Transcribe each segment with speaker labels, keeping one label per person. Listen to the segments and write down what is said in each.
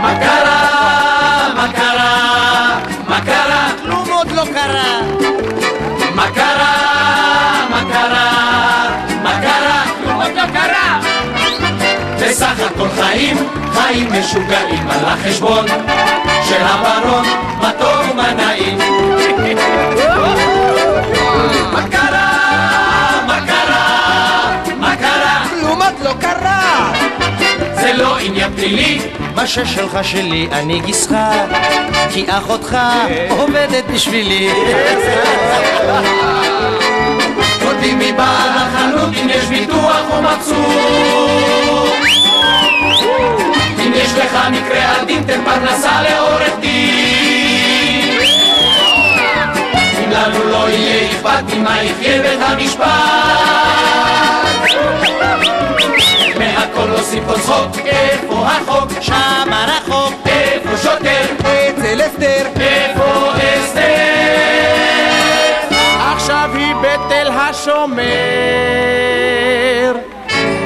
Speaker 1: מה קרה? מה קרה? מה קרה?
Speaker 2: כלום עוד לא קרה.
Speaker 1: מה קרה? מה קרה? מה קרה? כלום עוד לא קרה. בסך הכל חיים משוגעים על החשבון של הברון, מה טוב ומה נעים. מה קרה? מה קרה? מה קרה?
Speaker 2: כלום עוד לא קרה.
Speaker 1: זה לא עניין פלילי,
Speaker 2: מה ששלך שלי אני גיסך, כי אחותך עובדת בשבילי.
Speaker 1: אותי מבעל החנות אם יש ביטוח הוא מבסוט. אם יש לך מקרה עדין תן פרנסה לעורך דין. אם לנו לא יהיה אכפת ממה יחיה בית המשפט, מהכל להוסיף עוד צחוק. איפה החוק?
Speaker 2: שם הרחוק.
Speaker 1: איפה שוטר?
Speaker 2: אצל אסתר.
Speaker 1: איפה אסתר?
Speaker 3: עכשיו היא בתל השומר,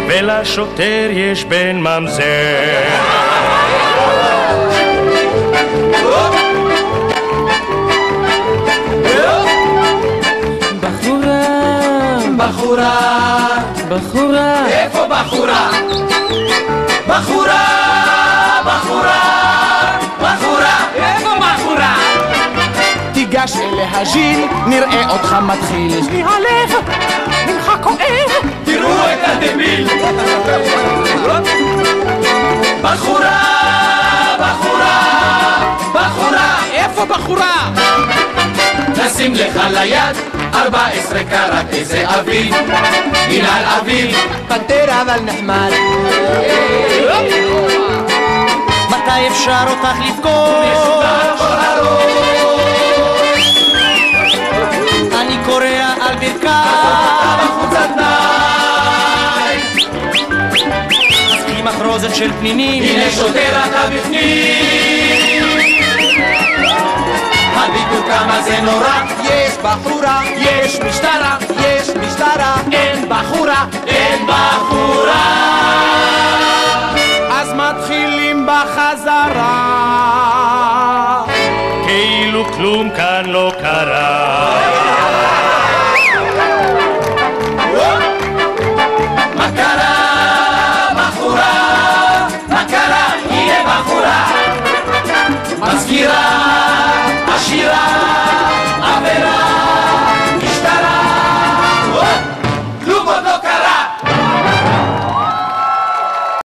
Speaker 3: ולשוטר יש בן ממזר.
Speaker 1: בחורה,
Speaker 3: בחורה,
Speaker 1: איפה בחורה? בחורה, בחורה, בחורה, איפה בחורה?
Speaker 3: תיגש אליה ז'יל, נראה אותך מתחיל. יש לי הלב, ממך כואב.
Speaker 1: תראו את הדביל. בחורה, בחורה, בחורה,
Speaker 3: איפה בחורה?
Speaker 1: נשים לך ליד 14 קראט, איזה אביב, מנהל אביב.
Speaker 2: פנתר אבל נחמד. מתי אפשר אותך לפגוש?
Speaker 1: משוגע כל הראש.
Speaker 2: אני קורא על ברכי.
Speaker 1: בחוצת תנאי.
Speaker 2: עם מחרוזת של פנינים.
Speaker 1: הנה שוטר אתה בפנים. הביטו כמה זה נורא.
Speaker 2: יש בחורה.
Speaker 3: יש משטרה,
Speaker 2: יש משטרה.
Speaker 3: אין בחורה.
Speaker 1: אין בחורה.
Speaker 3: אז מתחילים בחזרה, כאילו כלום כאן לא קרה.